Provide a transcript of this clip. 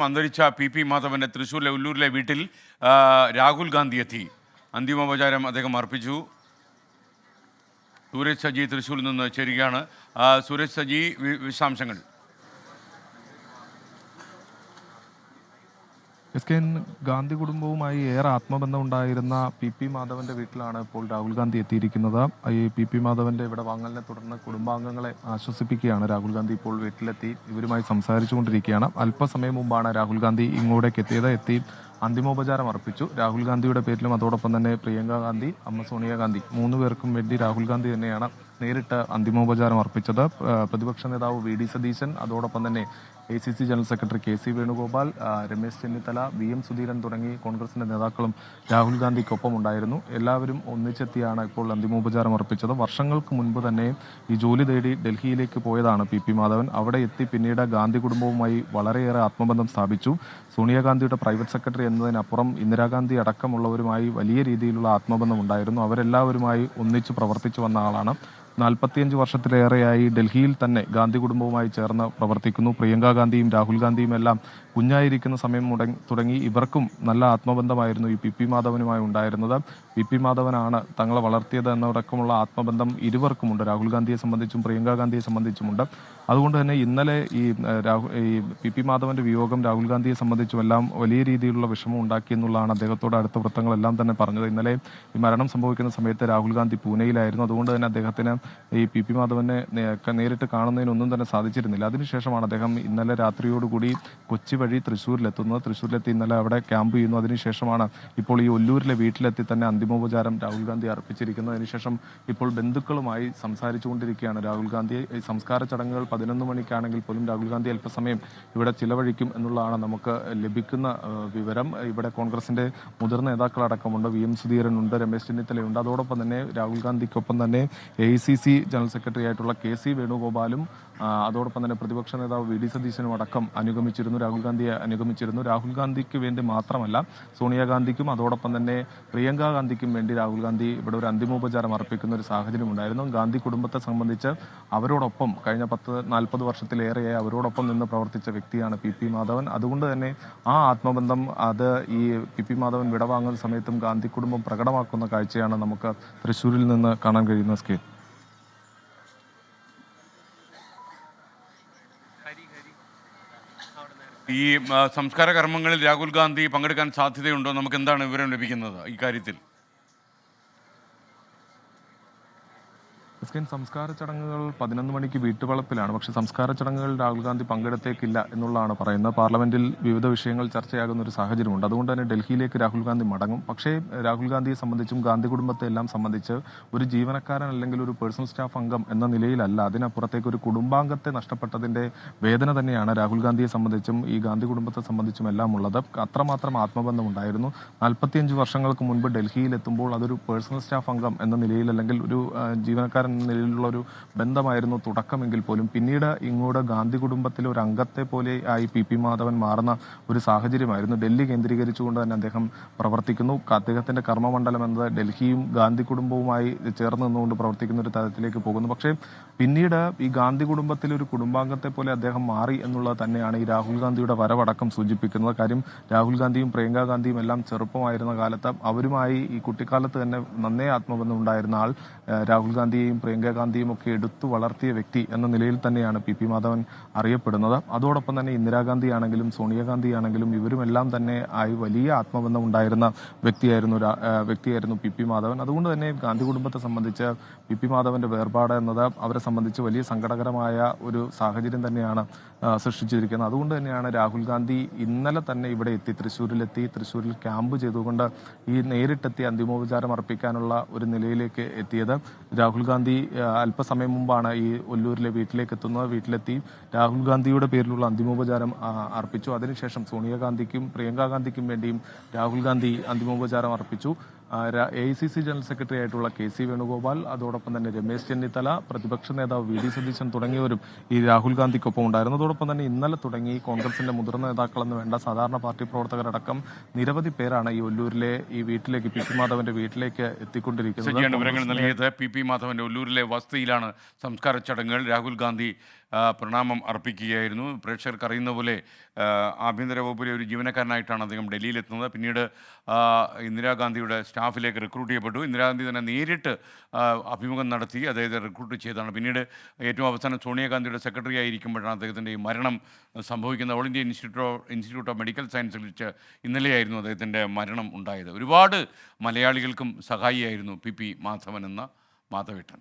അന്തരിച്ച പി മാധവന്റെ തൃശ്ശൂരിലെ ഉല്ലൂരിലെ വീട്ടിൽ രാഹുൽ ഗാന്ധി എത്തി. അന്തിമോപചാരം അദ്ദേഹം അർപ്പിച്ചു. സൂരജ് സജി തൃശ്ശൂരിൽ നിന്ന് ചേരുകയാണ്. സൂരജ് സജി, വിശദാംശങ്ങൾ. ഗാന്ധി കുടുംബവുമായി ഏറെ ആത്മബന്ധം ഉണ്ടായിരുന്ന പി മാധവന്റെ വീട്ടിലാണ് ഇപ്പോൾ രാഹുൽ ഗാന്ധി എത്തിയിരിക്കുന്നത്. ഈ പി മാധവന്റെ ഇവിടെ വാങ്ങലിനെ തുടർന്ന് കുടുംബാംഗങ്ങളെ ആശ്വസിപ്പിക്കുകയാണ് രാഹുൽ ഗാന്ധി ഇപ്പോൾ വീട്ടിലെത്തി ഇവരുമായി സംസാരിച്ചുകൊണ്ടിരിക്കുകയാണ്. അല്പസമയം മുമ്പാണ് രാഹുൽ ഗാന്ധി ഇങ്ങോട്ടേക്ക് എത്തി അന്തിമോപചാരം അർപ്പിച്ചു. രാഹുൽ ഗാന്ധിയുടെ പേരിലും അതോടൊപ്പം തന്നെ പ്രിയങ്ക ഗാന്ധി, അമ്മ സോണിയാഗാന്ധി 3 പേർക്കും വേണ്ടി രാഹുൽ ഗാന്ധി തന്നെയാണ് നേരിട്ട് അന്തിമോപചാരം അർപ്പിച്ചത്. പ്രതിപക്ഷ നേതാവ് വി സതീശൻ, അതോടൊപ്പം തന്നെ ACC general secretary KC Venugopal, Ramesh Chennithala, VM Sudheeran തുടങ്ങി കോൺഗ്രസിന്റെ നേതാക്കളും രാഹുൽ ഗാന്ധിക്കൊപ്പം ഉണ്ടായിരുന്നു. എല്ലാവരും ഒന്നിച്ചെത്തിയാണ് ഇപ്പോൾ അന്തിമോപചാരം അർപ്പിച്ചത്. വർഷങ്ങൾക്ക് മുൻപ് തന്നെ ഈ ജോലി തേടി ഡൽഹിയിലേക്ക് പോയതാണ് പി മാധവൻ. അവിടെ എത്തി പിന്നീട് ഗാന്ധി കുടുംബവുമായി വളരെയേറെ ആത്മബന്ധം സ്ഥാപിച്ചു. സോണിയാഗാന്ധിയുടെ പ്രൈവറ്റ് സെക്രട്ടറി എന്നതിനപ്പുറം ഇന്ദിരാഗാന്ധി അടക്കമുള്ളവരുമായി വലിയ രീതിയിലുള്ള ആത്മബന്ധം ഉണ്ടായിരുന്നു. അവരെല്ലാവരുമായി ഒന്നിച്ചു പ്രവർത്തിച്ചു വന്ന ആളാണ്. 45 വർഷത്തിലേറെയായി ഡൽഹിയിൽ തന്നെ ഗാന്ധി കുടുംബവുമായി ചേർന്ന് പ്രവർത്തിക്കുന്നു. പ്രിയങ്ക ഗാന്ധിയും രാഹുൽ ഗാന്ധിയും എല്ലാം കുഞ്ഞായിരിക്കുന്ന സമയം തുടങ്ങി ഇവർക്കും നല്ല ആത്മബന്ധമായിരുന്നു ഈ പി മാധവനുമായി ഉണ്ടായിരുന്നത്. പി മാധവനാണ് തങ്ങളെ വളർത്തിയത് എന്നടക്കമുള്ള ആത്മബന്ധം ഇരുവർക്കുമുണ്ട്. രാഹുൽ ഗാന്ധിയെ സംബന്ധിച്ചും പ്രിയങ്ക ഗാന്ധിയെ സംബന്ധിച്ചുമുണ്ട്. അതുകൊണ്ട് തന്നെ ഇന്നലെ ഈ പി മാധവന്റെ വിയോഗം രാഹുൽ ഗാന്ധിയെ സംബന്ധിച്ചും എല്ലാം വലിയ രീതിയിലുള്ള വിഷമം ഉണ്ടാക്കി എന്നുള്ളതാണ് അദ്ദേഹത്തോട് അടുത്ത വൃത്തങ്ങളെല്ലാം തന്നെ പറഞ്ഞത്. ഇന്നലെ ഈ മരണം സംഭവിക്കുന്ന സമയത്ത് രാഹുൽ ഗാന്ധി പൂനെയിലായിരുന്നു. അതുകൊണ്ട് തന്നെ അദ്ദേഹത്തിന് ഈ പി മാധവനെ നേരിട്ട് കാണുന്നതിനൊന്നും തന്നെ സാധിച്ചിരുന്നില്ല. അതിനുശേഷമാണ് അദ്ദേഹം ഇന്നലെ രാത്രിയോടുകൂടി കൊച്ചി വഴി തൃശ്ശൂരിലെത്തുന്നത്. തൃശ്ശൂരിലെത്തി ഇന്നലെ അവിടെ ക്യാമ്പ് ചെയ്യുന്നു. അതിനുശേഷമാണ് ഇപ്പോൾ ഈ ഒല്ലൂരിലെ വീട്ടിലെത്തി തന്നെ അന്തിമോപചാരം രാഹുൽ ഗാന്ധി അർപ്പിച്ചിരിക്കുന്നത്. അതിനുശേഷം ഇപ്പോൾ ബന്ധുക്കളുമായി സംസാരിച്ചുകൊണ്ടിരിക്കുകയാണ് രാഹുൽ ഗാന്ധി. ഈ സംസ്കാര ചടങ്ങുകൾ 11 മണിക്കാണെങ്കിൽ പോലും രാഹുൽ ഗാന്ധി അല്പസമയം ഇവിടെ ചിലവഴിക്കും എന്നുള്ളതാണ് നമുക്ക് ലഭിക്കുന്ന വിവരം. ഇവിടെ കോൺഗ്രസിന്റെ മുതിർന്ന നേതാക്കളടക്കമുണ്ട്. VM സുധീരൻ ഉണ്ട്, രമേശ് ചെന്നിത്തലയുണ്ട്. അതോടൊപ്പം തന്നെ രാഹുൽ ഗാന്ധിക്കൊപ്പം തന്നെ ACC ജനറൽ സെക്രട്ടറി ആയിട്ടുള്ള KC വേണുഗോപാലും അതോടൊപ്പം തന്നെ പ്രതിപക്ഷ നേതാവ് വി സതീശനും അടക്കം രാഹുൽ ഗാന്ധിയെ അനുഗമിച്ചിരുന്നു. രാഹുൽ ഗാന്ധിക്ക് വേണ്ടി മാത്രമല്ല സോണിയാഗാന്ധിക്കും അതോടൊപ്പം തന്നെ പ്രിയങ്ക ഗാന്ധിക്കും വേണ്ടി രാഹുൽ ഗാന്ധി ഇവിടെ ഒരു അന്തിമോപചാരം അർപ്പിക്കുന്ന ഒരു സാഹചര്യം ഉണ്ടായിരുന്നു. ഗാന്ധി കുടുംബത്തെ സംബന്ധിച്ച് അവരോടൊപ്പം കഴിഞ്ഞ 40 വർഷത്തിലേറെയായി അവരോടൊപ്പം നിന്ന് പ്രവർത്തിച്ച വ്യക്തിയാണ് പി മാധവൻ. അതുകൊണ്ട് തന്നെ ആ ആത്മബന്ധം അത് ഈ പി മാധവൻ വിടവാങ്ങുന്ന സമയത്തും ഗാന്ധി കുടുംബം പ്രകടമാക്കുന്ന കാഴ്ചയാണ് നമുക്ക് തൃശ്ശൂരിൽ നിന്ന് കാണാൻ കഴിയുന്ന സ്കേൽ. ഈ സംസ്കാര കർമ്മങ്ങളിൽ രാഹുൽ ഗാന്ധി പങ്കെടുക്കാൻ സാധ്യതയുണ്ടോ? നമുക്ക് എന്താണ് വിവരം ലഭിക്കുന്നത് ഇക്കാര്യത്തിൽ? സംസ്കാര ചടങ്ങുകൾ 11 മണിക്ക് വീട്ടുവളപ്പിലാണ്. പക്ഷേ സംസ്കാര ചടങ്ങുകളിൽ രാഹുൽ ഗാന്ധി പങ്കെടുത്തേക്കില്ല എന്നുള്ളതാണ് പറയുന്നത്. പാർലമെന്റിൽ വിവിധ വിഷയങ്ങൾ ചർച്ചയാകുന്ന ഒരു സാഹചര്യമുണ്ട്. അതുകൊണ്ട് തന്നെ ഡൽഹിയിലേക്ക് രാഹുൽ ഗാന്ധി മടങ്ങും. പക്ഷേ രാഹുൽ ഗാന്ധിയെ സംബന്ധിച്ചും ഗാന്ധി കുടുംബത്തെ എല്ലാം സംബന്ധിച്ച് ഒരു ജീവനക്കാരൻ അല്ലെങ്കിൽ ഒരു പേഴ്സണൽ സ്റ്റാഫ് അംഗം എന്ന നിലയിലല്ല, അതിനപ്പുറത്തേക്ക് ഒരു കുടുംബാംഗത്തെ നഷ്ടപ്പെട്ടതിന്റെ വേദന തന്നെയാണ് രാഹുൽ ഗാന്ധിയെ സംബന്ധിച്ചും ഈ ഗാന്ധി കുടുംബത്തെ സംബന്ധിച്ചും എല്ലാം ഉള്ളത്. അത്രമാത്രം ആത്മബന്ധം ഉണ്ടായിരുന്നു. 45 വർഷങ്ങൾക്ക് മുൻപ് ഡൽഹിയിൽ എത്തുമ്പോൾ അതൊരു പേഴ്സണൽ സ്റ്റാഫ് അംഗം എന്ന നിലയിൽ അല്ലെങ്കിൽ ഒരു ജീവനക്കാരൻ നിലയിലുള്ള ഒരു ബന്ധമായിരുന്നു തുടക്കമെങ്കിൽ പോലും പിന്നീട് ഇങ്ങോട്ട് ഗാന്ധി കുടുംബത്തിലെ ഒരു അംഗത്തെ പോലെ ആയി പി മാധവൻ മാറുന്ന ഒരു സാഹചര്യമായിരുന്നു. ഡൽഹി കേന്ദ്രീകരിച്ചുകൊണ്ട് തന്നെ അദ്ദേഹം പ്രവർത്തിക്കുന്നു. അദ്ദേഹത്തിന്റെ കർമ്മമണ്ഡലം എന്നത് ഡൽഹിയും ഗാന്ധി കുടുംബവുമായി ചേർന്ന് നിന്നുകൊണ്ട് പ്രവർത്തിക്കുന്ന ഒരു തലത്തിലേക്ക് പോകുന്നു. പക്ഷേ പിന്നീട് ഈ ഗാന്ധി കുടുംബത്തിലെ ഒരു കുടുംബാംഗത്തെ പോലെ അദ്ദേഹം മാറി എന്നുള്ളത് തന്നെയാണ് ഈ രാഹുൽ ഗാന്ധിയുടെ വരവടക്കം സൂചിപ്പിക്കുന്നത്. കാര്യം രാഹുൽ ഗാന്ധിയും പ്രിയങ്ക ഗാന്ധിയും എല്ലാം ചെറുപ്പമായിരുന്ന കാലത്ത് അവരുമായി ഈ കുട്ടിക്കാലത്ത് തന്നെ നന്നേ ആത്മബന്ധം ഉണ്ടായിരുന്ന ആൾ രാഹുൽ ഗാന്ധിയെയും പ്രിയങ്ക ഗാന്ധിയും ഒക്കെ എടുത്തു വളർത്തിയ വ്യക്തി എന്ന നിലയിൽ തന്നെയാണ് പി മാധവൻ അറിയപ്പെടുന്നത്. അതോടൊപ്പം തന്നെ ഇന്ദിരാഗാന്ധി ആണെങ്കിലും സോണിയാഗാന്ധി ആണെങ്കിലും ഇവരുമെല്ലാം തന്നെ ആയി വലിയ ആത്മബന്ധം ഉണ്ടായിരുന്ന വ്യക്തിയായിരുന്നു പി മാധവൻ. അതുകൊണ്ട് തന്നെ ഗാന്ധി കുടുംബത്തെ സംബന്ധിച്ച് പി മാധവന്റെ വേർപാട് എന്നത് അവരെ സംബന്ധിച്ച് വലിയ സങ്കടകരമായ ഒരു സാഹചര്യം തന്നെയാണ് സൃഷ്ടിച്ചിരിക്കുന്നത്. അതുകൊണ്ട് തന്നെയാണ് രാഹുൽ ഗാന്ധി ഇന്നലെ തന്നെ ഇവിടെ എത്തി തൃശ്ശൂരിൽ ക്യാമ്പ് ചെയ്തുകൊണ്ട് ഈ നേരിട്ടെത്തി അന്തിമോപചാരം അർപ്പിക്കാനുള്ള ഒരു നിലയിലേക്ക് എത്തിയത്. രാഹുൽ ഗാന്ധി അല്പസമയം മുമ്പാണ് ഈ ഒല്ലൂരിലെ വീട്ടിലേക്ക് എത്തുന്നത്. വീട്ടിലെത്തി രാഹുൽ ഗാന്ധിയുടെ പേരിലുള്ള അന്തിമോപചാരം അർപ്പിച്ചു. അതിനുശേഷം സോണിയാഗാന്ധിക്കും പ്രിയങ്ക ഗാന്ധിക്കും വേണ്ടിയും രാഹുൽ ഗാന്ധി അന്തിമോപചാരം അർപ്പിച്ചു. AICC ജനറൽ സെക്രട്ടറി ആയിട്ടുള്ള KC വേണുഗോപാൽ, അതോടൊപ്പം തന്നെ രമേശ് ചെന്നിത്തല, പ്രതിപക്ഷ നേതാവ് വി സതീശൻ തുടങ്ങിയവരും ഈ രാഹുൽ ഗാന്ധിക്കൊപ്പം ഉണ്ടായിരുന്നു. അതോടൊപ്പം തന്നെ ഇന്നലെ തുടങ്ങി കോൺഗ്രസിന്റെ മുതിർന്ന നേതാക്കളെന്ന് വേണ്ട സാധാരണ പാർട്ടി പ്രവർത്തകരടക്കം നിരവധി പേരാണ് ഈ ഒല്ലൂരിലെ ഈ വീട്ടിലേക്ക് പി മാധവന്റെ വീട്ടിലേക്ക് എത്തിക്കൊണ്ടിരിക്കുന്നത്. വിവരങ്ങൾ നൽകിയത് പി മാധവന്റെ ഒല്ലൂരിലെ വസതിയിലാണ് സംസ്കാര ചടങ്ങുകൾ. രാഹുൽ ഗാന്ധി പ്രണാമം അർപ്പിക്കുകയായിരുന്നു. പ്രേക്ഷകർക്ക് അറിയുന്ന പോലെ ആഭ്യന്തര വകുപ്പിലെ ഒരു ജീവനക്കാരനായിട്ടാണ് അദ്ദേഹം ഡൽഹിയിലെത്തുന്നത്. പിന്നീട് ഇന്ദിരാഗാന്ധിയുടെ സ്റ്റാഫിലേക്ക് റിക്രൂട്ട് ചെയ്യപ്പെട്ടു. ഇന്ദിരാഗാന്ധി തന്നെ നേരിട്ട് അഭിമുഖം നടത്തി അദ്ദേഹത്തെ റിക്രൂട്ട് ചെയ്തതാണ്. പിന്നീട് ഏറ്റവും അവസാനം സോണിയാഗാന്ധിയുടെ സെക്രട്ടറി ആയിരിക്കുമ്പോഴാണ് അദ്ദേഹത്തിൻ്റെ ഈ മരണം സംഭവിക്കുന്നത്. All India institute of medical സയൻസിൽ വെച്ച് ഇന്നലെയായിരുന്നു അദ്ദേഹത്തിൻ്റെ മരണം ഉണ്ടായത്. ഒരുപാട് മലയാളികൾക്കും സഹായിയായിരുന്നു പി മാധവൻ എന്ന മാധവേട്ടൻ.